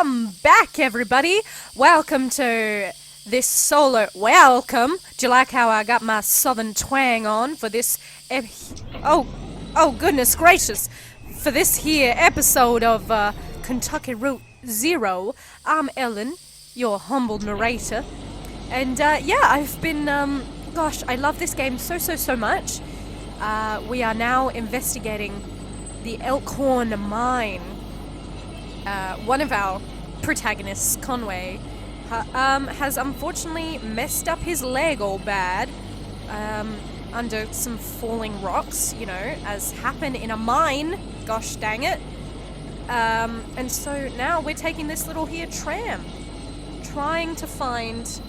I'm back, everybody. Welcome to this solo. Welcome. Do you like how I got my southern twang on for this? Oh, goodness gracious! For this here episode of Kentucky Route Zero, I'm Ellen, your humble narrator, and yeah, I've been gosh, I love this game so much. We are now investigating the Elkhorn Mine. One of our protagonists, Conway, has unfortunately messed up his leg all bad under some falling rocks, you know, as happen in a mine. Gosh dang it. And so now we're taking this little here tram, trying to find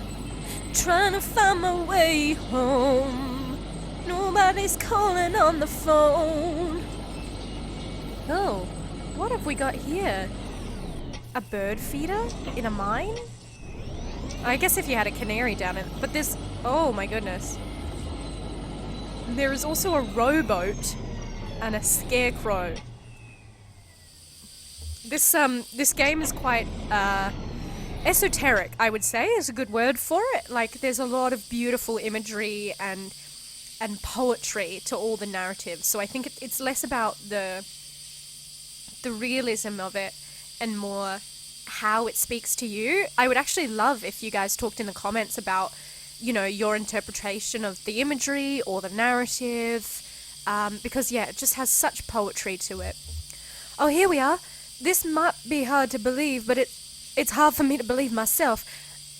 my way home. Nobody's calling on the phone. Oh, what have we got here? A bird feeder in a mine? I guess if you had a canary down it, but this, oh my goodness. There is also a rowboat and a scarecrow. This game is quite, esoteric, I would say, is a good word for it. Like, there's a lot of beautiful imagery and poetry to all the narratives. So I think it's less about the realism of it and more how it speaks to you. I would actually love if you guys talked in the comments about, you know, your interpretation of the imagery or the narrative, because yeah, it just has such poetry to it. Oh, here we are. This might be hard to believe, but it's hard for me to believe myself.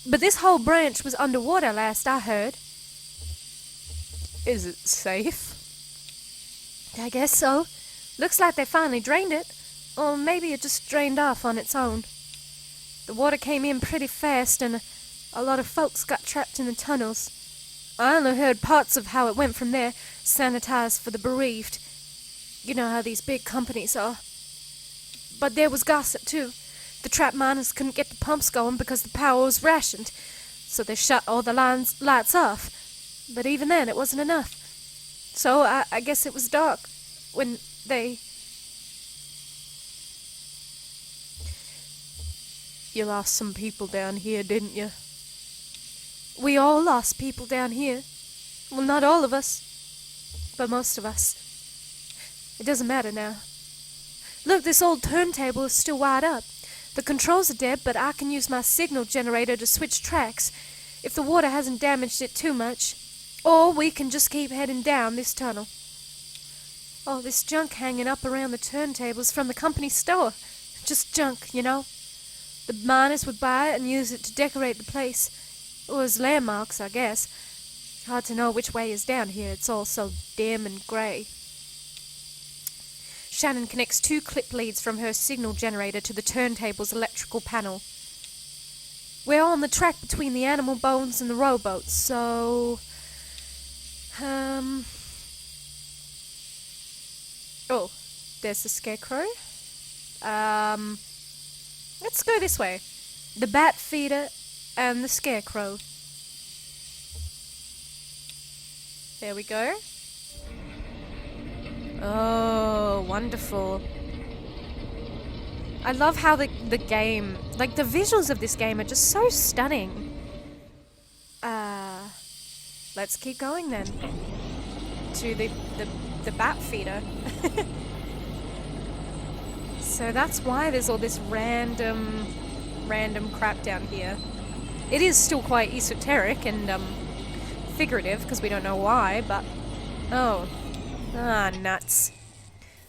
But this whole branch was underwater last I heard. Is it safe? I guess so. Looks like they finally drained it. Or maybe it just drained off on its own. The water came in pretty fast and a lot of folks got trapped in the tunnels. I only heard parts of how it went from there, sanitized for the bereaved. You know how these big companies are. But there was gossip too. The trapped miners couldn't get the pumps going because the power was rationed, so they shut all the lights off. But even then, it wasn't enough. So I guess it was dark when they... You lost some people down here, didn't you? We all lost people down here. Well, not all of us, but most of us. It doesn't matter now. Look, this old turntable is still wired up. The controls are dead, but I can use my signal generator to switch tracks if the water hasn't damaged it too much. Or we can just keep heading down this tunnel. Oh, this junk hanging up around the turntables from the company store. Just junk, you know. The miners would buy it and use it to decorate the place. Or as landmarks, I guess. Hard to know which way is down here. It's all so dim and grey. Shannon connects 2 clip leads from her signal generator to the turntable's electrical panel. We're on the track between the animal bones and the rowboat, so... Oh, there's the scarecrow. Let's go this way. The bat feeder and the scarecrow. There we go. Oh, wonderful. I love how the game, like the visuals of this game are just so stunning. Let's keep going then. To the bat feeder. So that's why there's all this random crap down here. It is still quite esoteric and figurative because we don't know why, but nuts.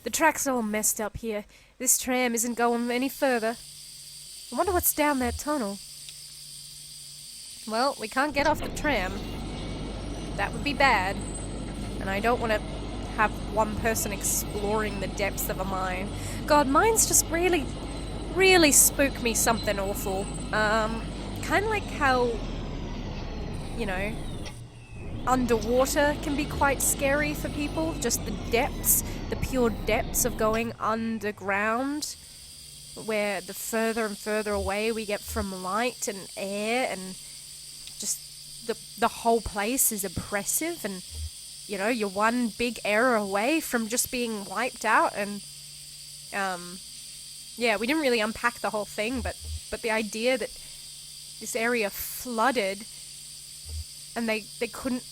The track's all messed up here. This tram isn't going any further. I wonder what's down that tunnel. Well, we can't get off the tram. That would be bad. And I don't want to have one person exploring the depths of a mine. God, mines just really spook me something awful. Kind of like how, you know, underwater can be quite scary for people. Just the depths, the pure depths of going underground, where the further and further away we get from light and air, and just the whole place is oppressive, and you know, you're one big error away from just being wiped out, and yeah, we didn't really unpack the whole thing, but the idea that this area flooded and they couldn't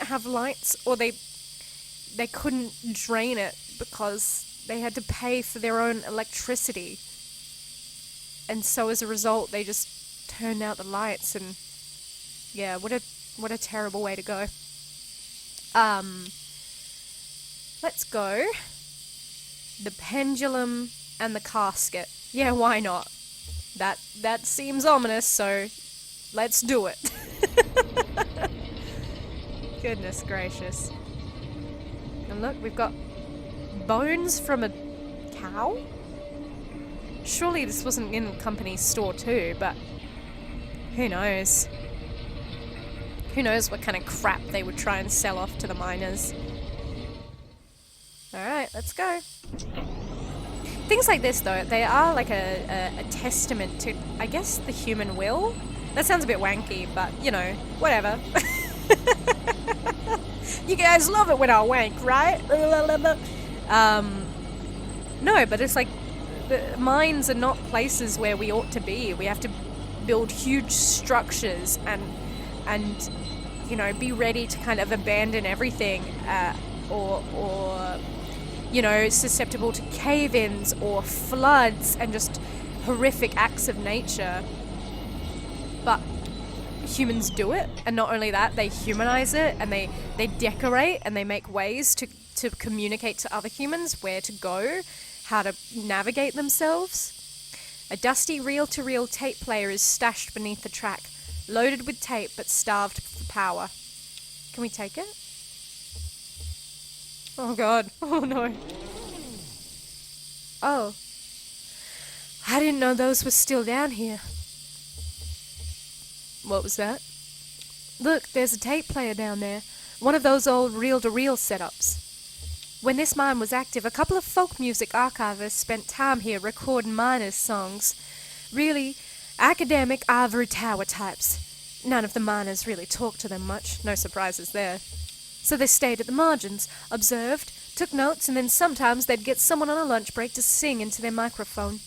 have lights, or they couldn't drain it because they had to pay for their own electricity. And so as a result, they just turned out the lights, and yeah, what a terrible way to go. Let's go. The pendulum and the casket. Yeah, why not? That seems ominous, so let's do it. Goodness gracious. And look, we've got bones from a cow? Surely this wasn't in the company's store too, but who knows? Who knows what kind of crap they would try and sell off to the miners. Alright, let's go. Things like this, though, they are like a testament to, I guess, the human will. That sounds a bit wanky, but, you know, whatever. You guys love it when I wank, right? No, but it's like, the mines are not places where we ought to be. We have to build huge structures and you know, be ready to kind of abandon everything, or you know, susceptible to cave-ins or floods and just horrific acts of nature. But humans do it, and not only that, they humanize it, and they decorate, and they make ways to communicate to other humans where to go, how to navigate themselves. A dusty reel-to-reel tape player is stashed beneath the track, loaded with tape but starved for power. Can we take it? Oh god. Oh no. Oh. I didn't know those were still down here. What was that? Look, there's a tape player down there. One of those old reel-to-reel setups. When this mine was active, a couple of folk music archivists spent time here recording miners' songs. Really academic ivory tower types. None of the miners really talked to them much, no surprises there. So they stayed at the margins, observed, took notes, and then sometimes they'd get someone on a lunch break to sing into their microphone.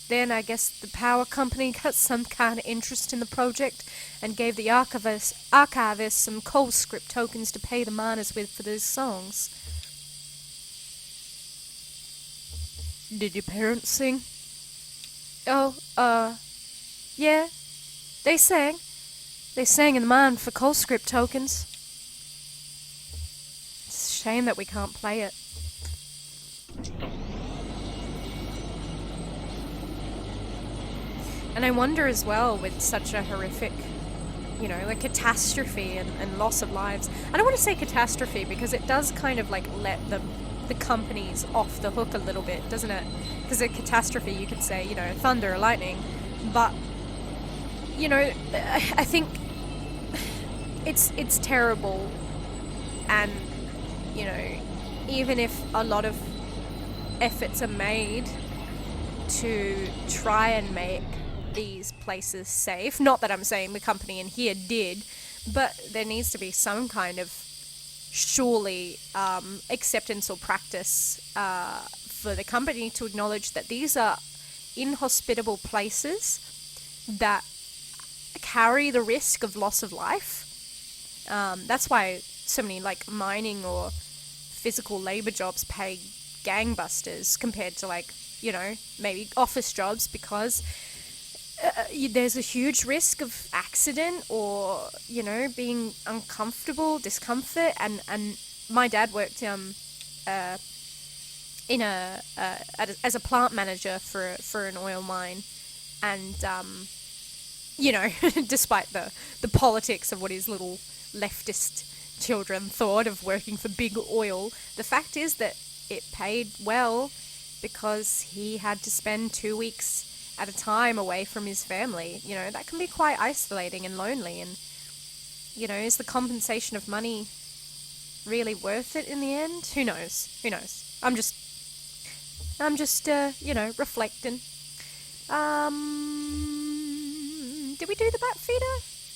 Then I guess the power company got some kind of interest in the project and gave the archivists some cold script tokens to pay the miners with for these songs. Did your parents sing? Oh, yeah. They sang. They sang in the mine for cold script tokens. It's a shame that we can't play it. And I wonder as well, with such a horrific, you know, like catastrophe and loss of lives. I don't want to say catastrophe because it does kind of like let the companies off the hook a little bit, doesn't it? Because a catastrophe, you could say, you know, thunder or lightning. But, you know, I think it's terrible. And, you know, even if a lot of efforts are made to try and make these places safe, not that I'm saying the company in here did, but there needs to be some kind of surely acceptance or practice for the company to acknowledge that these are inhospitable places that carry the risk of loss of life. That's why so many like mining or physical labor jobs pay gangbusters compared to like, you know, maybe office jobs, because there's a huge risk of accident or, you know, being uncomfortable, discomfort. And my dad worked in as a plant manager for an oil mine, and you know, despite the politics of what his little leftist children thought of working for big oil, the fact is that it paid well because he had to spend 2 weeks at a time away from his family. You know, that can be quite isolating and lonely. And, you know, is the compensation of money really worth it in the end? Who knows? Who knows? I'm just you know, reflecting. Did we do the bat feeder?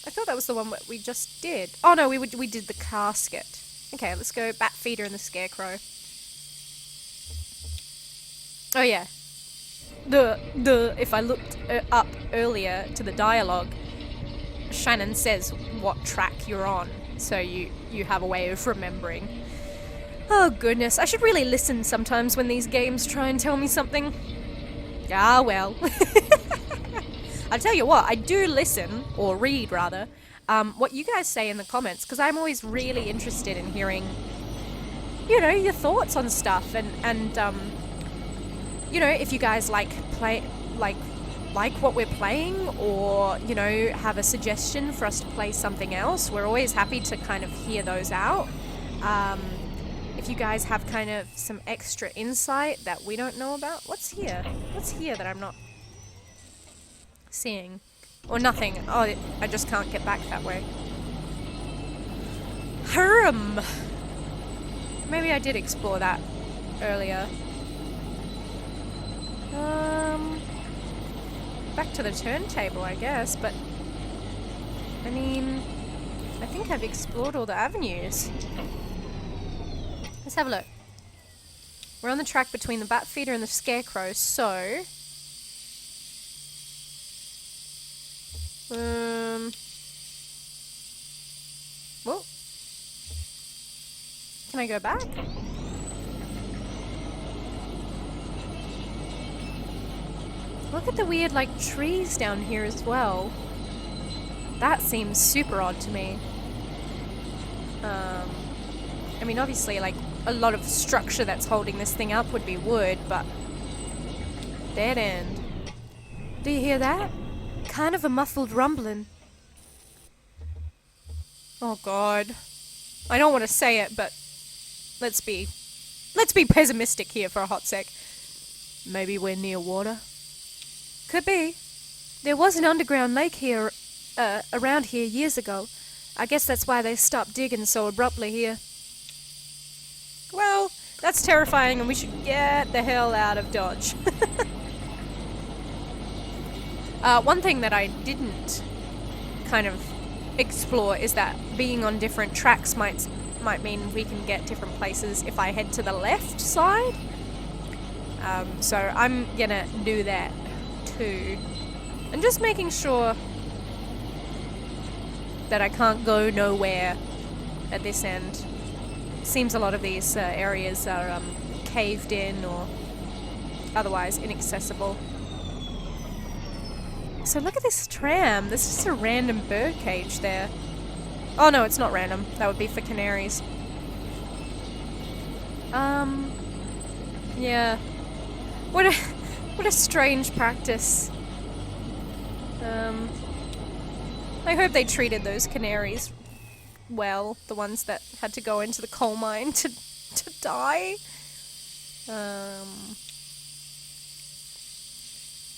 I thought that was the one that we just did. Oh no, we did the casket. Okay, let's go bat feeder and the scarecrow. Oh yeah. if I looked up earlier to the dialogue, Shannon says what track you're on, so you have a way of remembering. Oh goodness, I should really listen sometimes when these games try and tell me something. Ah well. I'll tell you what, I do listen, or read rather, what you guys say in the comments, because I'm always really interested in hearing, your thoughts on stuff, and if you guys like what we're playing, or, have a suggestion for us to play something else, we're always happy to kind of hear those out. If you guys have kind of some extra insight that we don't know about, what's here? What's here that I'm not seeing? Or nothing. Oh, I just can't get back that way. Maybe I did explore that earlier. Back to the turntable, I guess, but I mean, I think I've explored all the avenues. Let's have a look. We're on the track between the Batfeeder and the Scarecrow, so well, can I go back? Look at the weird, trees down here as well. That seems super odd to me. I mean, obviously, a lot of structure that's holding this thing up would be wood, but dead end. Do you hear that? Kind of a muffled rumbling. Oh god. I don't want to say it, but let's be pessimistic here for a hot sec. Maybe we're near water? Could be. There was an underground lake here, around here years ago. I guess that's why they stopped digging so abruptly here. Well, that's terrifying, and we should get the hell out of Dodge. One thing that I didn't kind of explore is that being on different tracks might mean we can get different places if I head to the left side. So I'm gonna do that too. And just making sure that I can't go nowhere at this end. Seems a lot of these areas are caved in or otherwise inaccessible. So look at this tram. There's just a random bird cage there. Oh no, it's not random. That would be for canaries. Yeah. What a strange practice. I hope they treated those canaries well, the ones that had to go into the coal mine to die.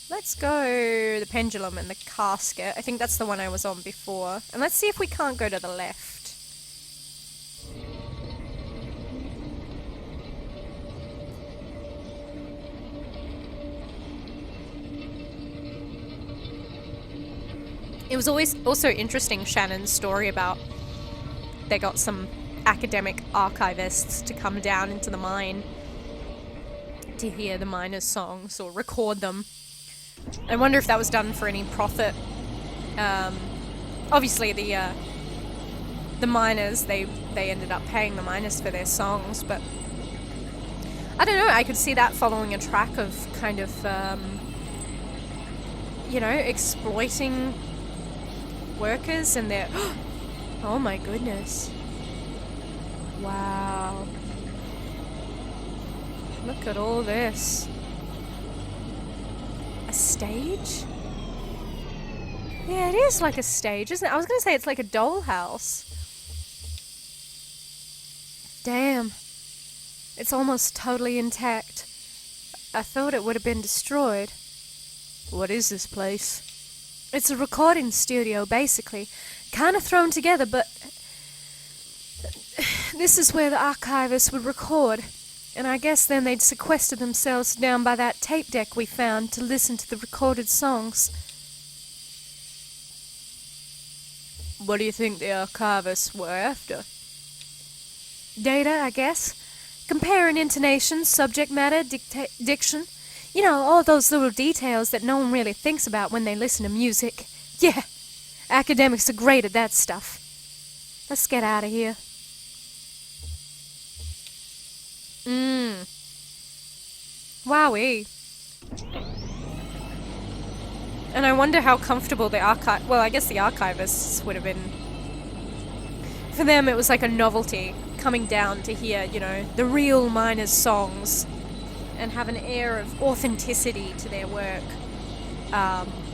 Let's go the pendulum and the casket. I think that's the one I was on before. And let's see if we can't go to the left. It was always also interesting, Shannon's story about they got some academic archivists to come down into the mine to hear the miners' songs or record them. I wonder if that was done for any profit. Obviously the miners, they ended up paying the miners for their songs, but I don't know, I could see that following a track of kind of, exploiting workers and their... Oh my goodness. Wow. Look at all this. A stage? Yeah, it is like a stage, isn't it? I was going to say it's like a dollhouse. Damn. It's almost totally intact. I thought it would have been destroyed. What is this place? It's a recording studio, basically. Kind of thrown together, but... This is where the archivists would record. And I guess then they'd sequester themselves down by that tape deck we found to listen to the recorded songs. What do you think the archivists were after? Data, I guess. Comparing intonation, subject matter, diction. You know, all those little details that no one really thinks about when they listen to music. Yeah, academics are great at that stuff. Let's get out of here. Wowee. And I wonder how comfortable the I guess the archivists would have been. For them, it was like a novelty, coming down to hear, you know, the real miners' songs and have an air of authenticity to their work.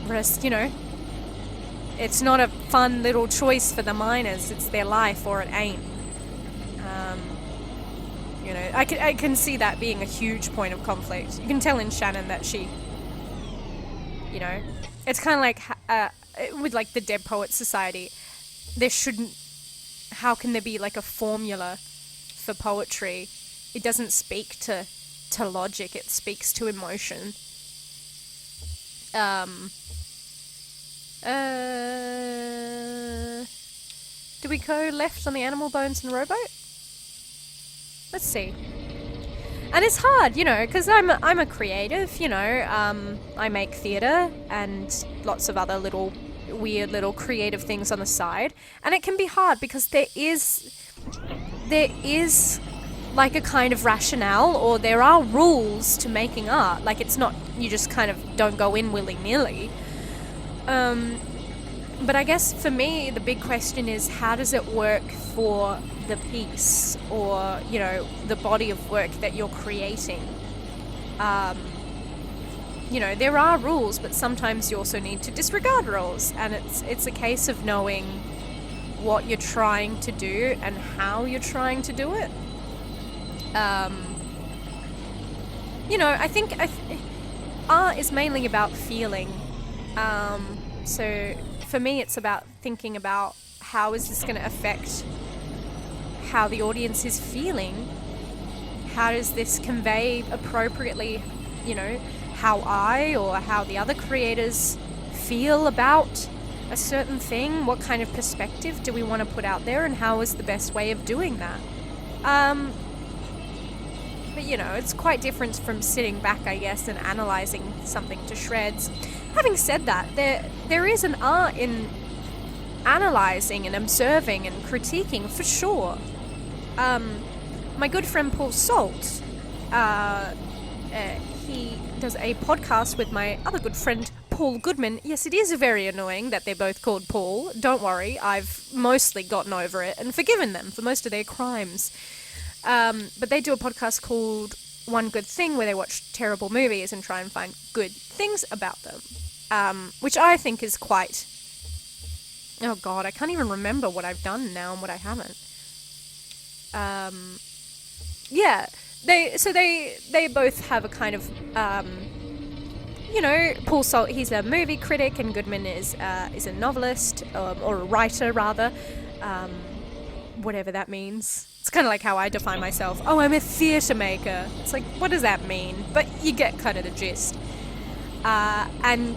Whereas, you know, it's not a fun little choice for the miners, it's their life or it ain't. You know, I can see that being a huge point of conflict. You can tell in Shannon that she, you know, it's kind of like with like the Dead Poets Society, there shouldn't, how can there be like a formula for poetry? It doesn't speak to logic, it speaks to emotion. Do we go left on the animal bones and rowboat? Let's see. And it's hard, you know, because I'm a creative, you know. I make theatre and lots of other little weird little creative things on the side, and it can be hard because there is like a kind of rationale, or there are rules to making art. Like, it's not, you just kind of don't go in willy-nilly. But I guess for me, the big question is, how does it work for the piece, or, you know, the body of work that you're creating? You know, there are rules, but sometimes you also need to disregard rules, and it's a case of knowing what you're trying to do and how you're trying to do it. You know, I think art is mainly about feeling. So for me, it's about thinking about, how is this going to affect how the audience is feeling? How does this convey appropriately, you know, how I or how the other creators feel about a certain thing? What kind of perspective do we want to put out there, and how is the best way of doing that? But, you know, it's quite different from sitting back, I guess, and analysing something to shreds. Having said that, there is an art in analysing and observing and critiquing, for sure. My good friend Paul Salt, he does a podcast with my other good friend Paul Goodman. Yes, it is very annoying that they're both called Paul. Don't worry, I've mostly gotten over it and forgiven them for most of their crimes. But they do a podcast called One Good Thing, where they watch terrible movies and try and find good things about them, which I think is quite... Oh God, I can't even remember what I've done now and what I haven't. Yeah, they both have a kind of, you know, Paul Salt, he's a movie critic, and Goodman is a novelist, or a writer rather, whatever that means. It's kind of like how I define myself. Oh, I'm a theatre maker. It's like, what does that mean? But you get kind of the gist. And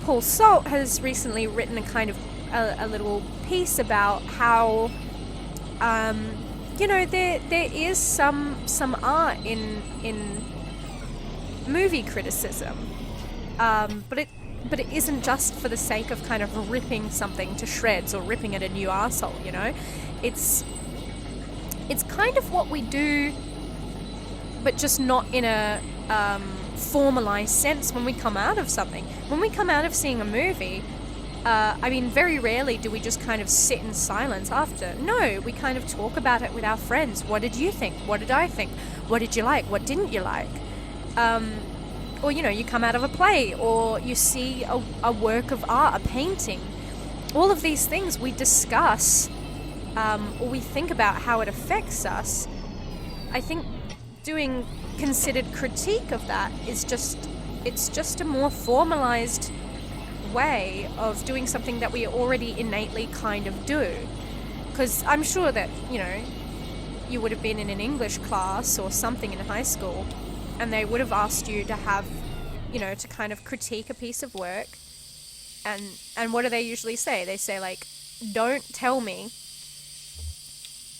Paul Salt has recently written a kind of a little piece about how, you know, there is some art in movie criticism, but it isn't just for the sake of kind of ripping something to shreds or ripping at a new arsehole, you know. It's kind of what we do, but just not in a formalized sense when we come out of something. When we come out of seeing a movie, I mean, very rarely do we just kind of sit in silence after. No, we kind of talk about it with our friends. What did you think? What did I think? What did you like? What didn't you like? Or, you know, you come out of a play, or you see a work of art, a painting. All of these things we discuss, or we think about how it affects us. I think doing considered critique of that is it's just a more formalized way of doing something that we already innately kind of do. Because I'm sure that, you know, you would have been in an English class or something in high school, and they would have asked you to have, you know, to kind of critique a piece of work. And what do they usually say? They say, like, don't tell me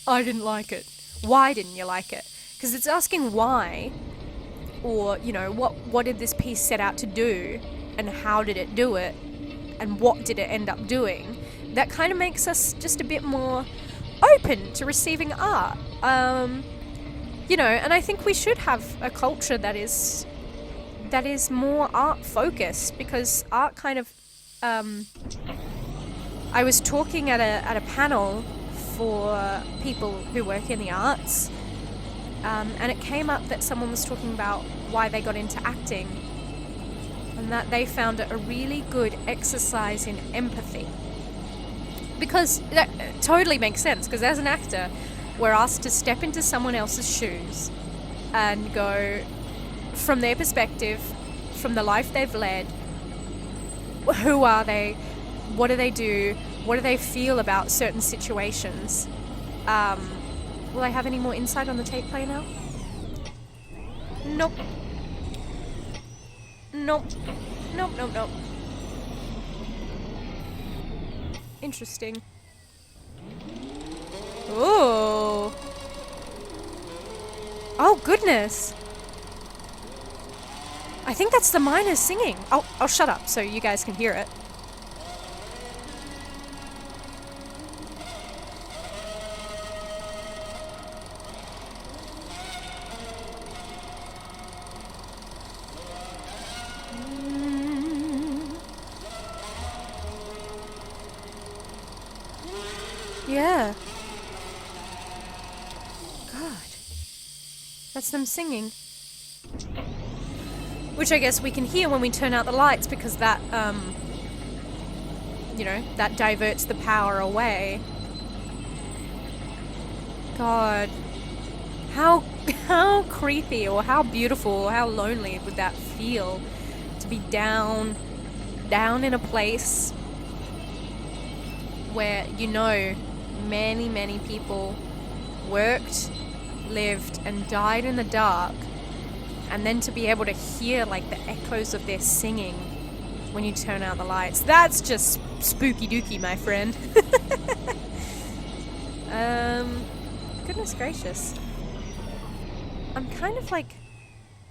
I didn't like it. Why didn't you like it? Because it's asking why or, you know, what did this piece set out to do, and how did it do it, and what did it end up doing, that kind of makes us just a bit more open to receiving art. You know, and I think we should have a culture that is more art focused, because art kind of, I was talking at a panel for people who work in the arts, and it came up that someone was talking about why they got into acting, and that they found it a really good exercise in empathy. Because that totally makes sense, because as an actor, we're asked to step into someone else's shoes and go from their perspective, from the life they've led. Who are they? What do they do? What do they feel about certain situations? Will I have any more insight on the tape play now? Nope. Nope. Nope, nope, nope. Interesting. Ooh. Oh, goodness. I think that's the miners singing. I'll shut up so you guys can hear it. Yeah. God. That's them singing. Which I guess we can hear when we turn out the lights, because that, you know, that diverts the power away. God. How creepy, or how beautiful, or how lonely would that feel? To be down in a place where, you know, many people worked, lived, and died in the dark, and then to be able to hear like the echoes of their singing when you turn out the lights. That's just spooky dooky, my friend. Goodness gracious. I'm kind of like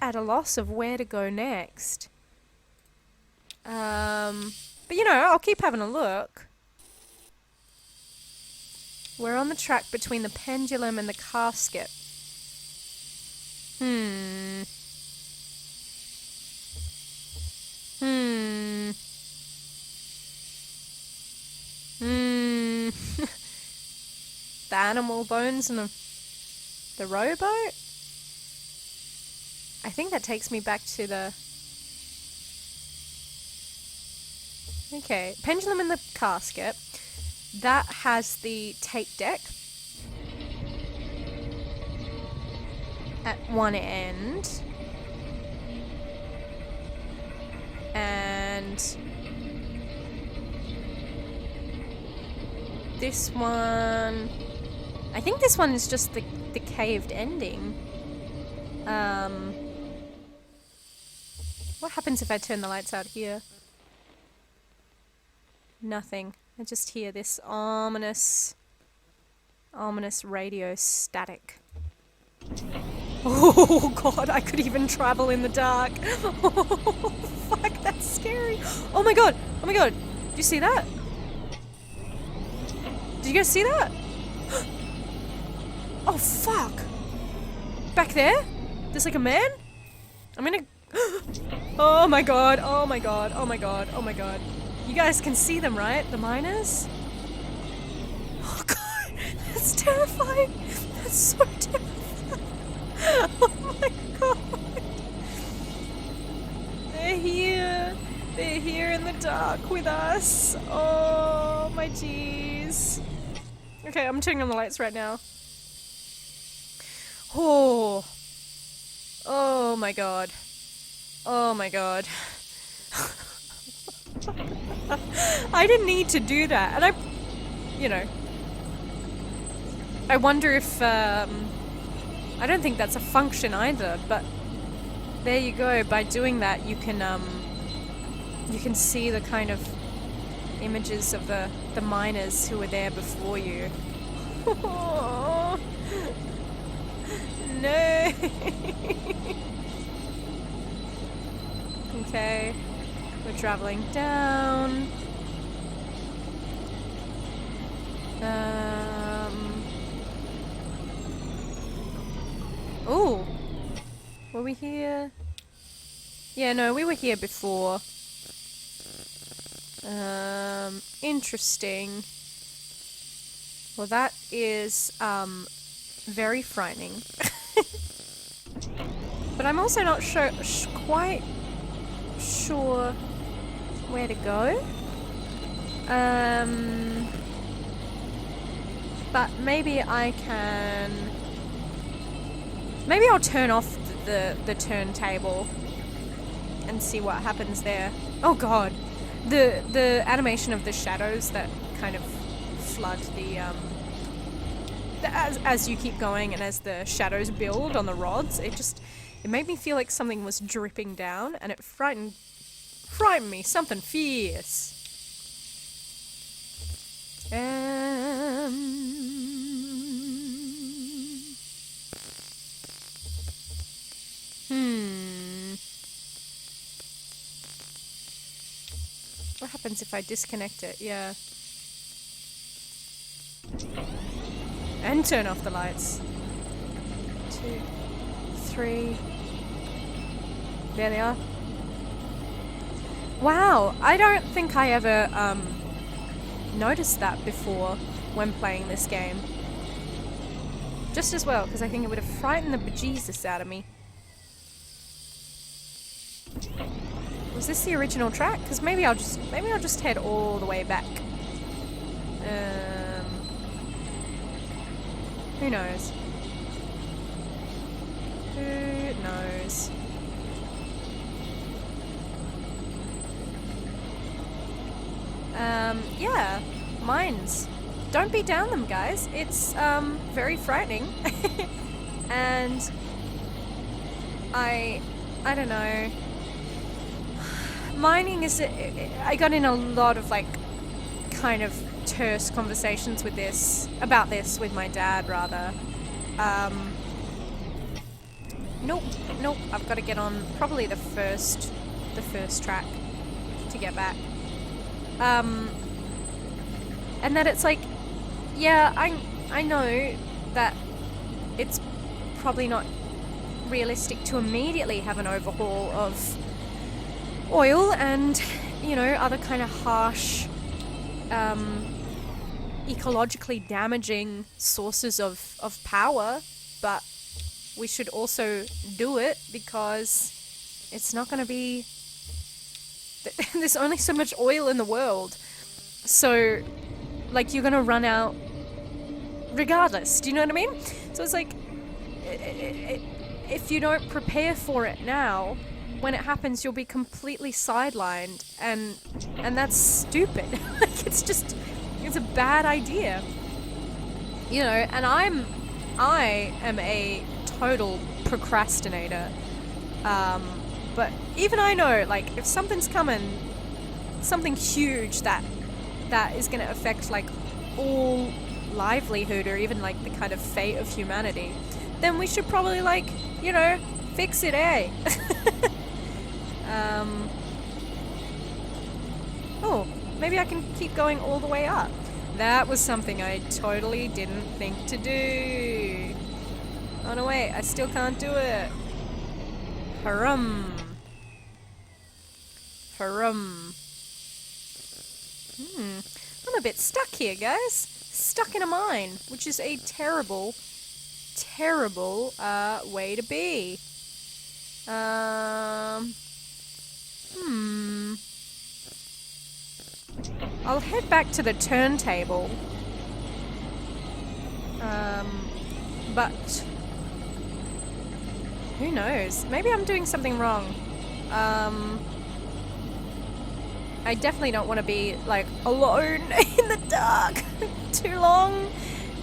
at a loss of where to go next. But you know, I'll keep having a look. We're on the track between the pendulum and the casket. The animal bones and the rowboat? I think that takes me back to the... Okay, pendulum in the casket. That has the tape deck at one end. And this one... I think this one is just the caved ending. What happens if I turn the lights out here? Nothing. I just hear this ominous radio static. Oh god, I could even travel in the dark. Oh fuck, that's scary. Oh my god, did you see that? Did you guys see that? Oh fuck. Back there? There's like a man? I'm gonna... Oh my god, oh my god, oh my god, oh my god. You guys can see them, right? The miners? Oh god, that's terrifying. That's so terrifying. Oh my god. They're here. They're here in the dark with us. Oh my jeez. Okay, I'm turning on the lights right now. Oh. Oh my god. Oh my god. I didn't need to do that, and you know, I wonder if, I don't think that's a function either, but there you go. By doing that, you can see the kind of images of the miners who were there before you. No. Okay. We're traveling down. Oh. Were we here? Yeah, no, we were here before. Interesting. Well, that is, very frightening. But I'm also not quite sure where to go. But maybe I can... Maybe I'll turn off the turntable and see what happens there. Oh god. The animation of the shadows that kind of flood the as you keep going and as the shadows build on the rods, it made me feel like something was dripping down, and it frightened me, something fierce. What happens if I disconnect it? Yeah. And turn off the lights. 2, 3. There they are. Wow, I don't think I ever noticed that before when playing this game. Just as well, because I think it would have frightened the bejesus out of me. Was this the original track? Because maybe I'll just head all the way back. Who knows? Who knows? Yeah, mines. Don't be down them, guys. It's very frightening. And I don't know. Mining is... I got in a lot of, like, kind of terse conversations with about this with my dad, rather. Nope, I've got to get on probably the first track to get back. And that it's like, yeah, I know that it's probably not realistic to immediately have an overhaul of oil and, you know, other kind of harsh, ecologically damaging sources of power, but we should also do it because it's not going to be... There's only so much oil in the world. So, like, you're going to run out regardless. Do you know what I mean? So it's like, if you don't prepare for it now, when it happens, you'll be completely sidelined, and that's stupid. Like, it's a bad idea. You know, and I am a total procrastinator. But even I know, like, if something's coming, something huge that is going to affect, like, all livelihood or even, like, the kind of fate of humanity, then we should probably, like, you know, fix it, eh? Oh, maybe I can keep going all the way up. That was something I totally didn't think to do. Oh no, wait, I still can't do it. Harum. I'm a bit stuck here, guys. Stuck in a mine, which is a terrible way to be. I'll head back to the turntable. But who knows? Maybe I'm doing something wrong. I definitely don't want to be, like, alone in the dark too long,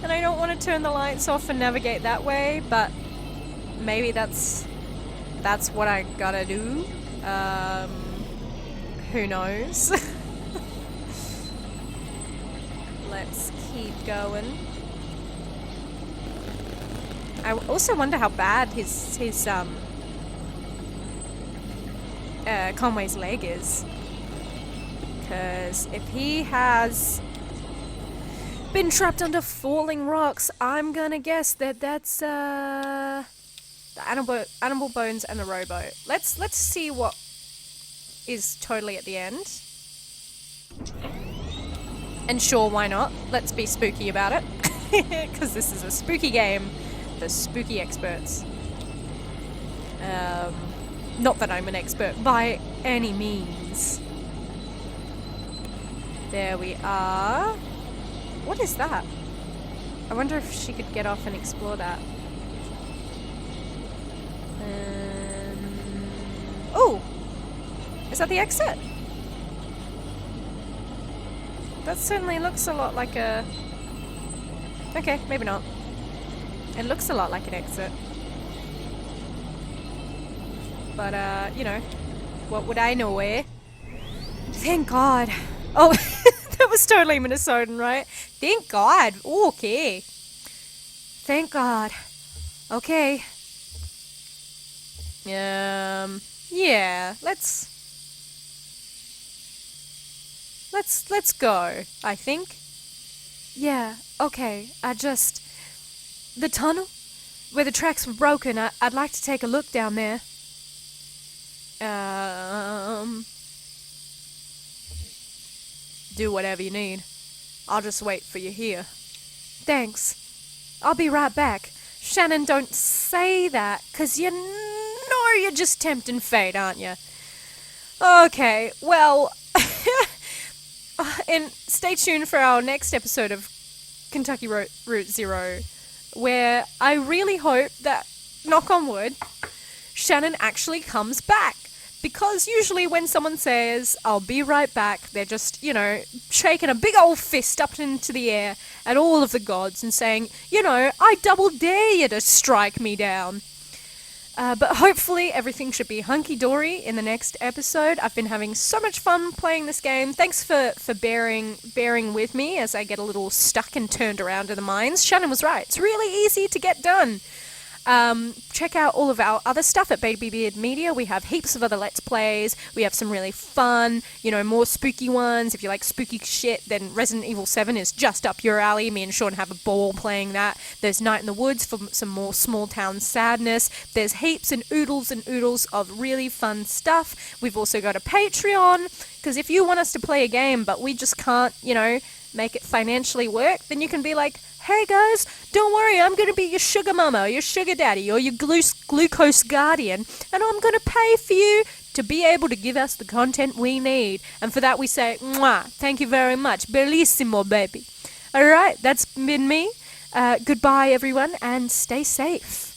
and I don't want to turn the lights off and navigate that way, but maybe that's what I gotta do. Who knows? Let's keep going. I also wonder how bad his Conway's leg is. Because if he has been trapped under falling rocks, I'm gonna guess that that's the animal bones and the rowboat. Let's see what is totally at the end. And sure, why not? Let's be spooky about it. Because this is a spooky game. The spooky experts. Not that I'm an expert by any means. There we are. What is that? I wonder if she could get off and explore that. Oh! Is that the exit? That certainly looks a lot like a... Okay, maybe not. It looks a lot like an exit. But, you know, what would I know, eh? Thank God. Oh, that was totally Minnesotan, right? Thank God. Ooh, okay. Thank God. Okay. Yeah, let's go, I think. Yeah, okay, the tunnel? Where the tracks were broken, I'd like to take a look down there. Do whatever you need. I'll just wait for you here. Thanks. I'll be right back. Shannon, don't say that, 'cause you know you're just tempting fate, aren't you? Okay, well... and stay tuned for our next episode of Kentucky Route Zero, where I really hope that, knock on wood, Shannon actually comes back. Because usually when someone says, I'll be right back, they're just, you know, shaking a big old fist up into the air at all of the gods and saying, you know, I double dare you to strike me down. But hopefully everything should be hunky-dory in the next episode. I've been having so much fun playing this game. Thanks for bearing with me as I get a little stuck and turned around in the mines. Shannon was right. It's really easy to get done. Check out all of our other stuff at Baby Beard Media. We have heaps of other Let's Plays. We have some really fun, you know, more spooky ones. If you like spooky shit, then Resident Evil 7 is just up your alley. Me and Sean have a ball playing that. There's Night in the Woods for some more small town sadness. There's heaps and oodles of really fun stuff. We've also got a Patreon, because if you want us to play a game but we just can't, you know, make it financially work, then you can be like, hey guys, don't worry, I'm going to be your sugar mama, or your sugar daddy, or your glucose guardian, and I'm going to pay for you to be able to give us the content we need. And for that we say, mwah, thank you very much, bellissimo baby. Alright, that's been me. Goodbye everyone, and stay safe.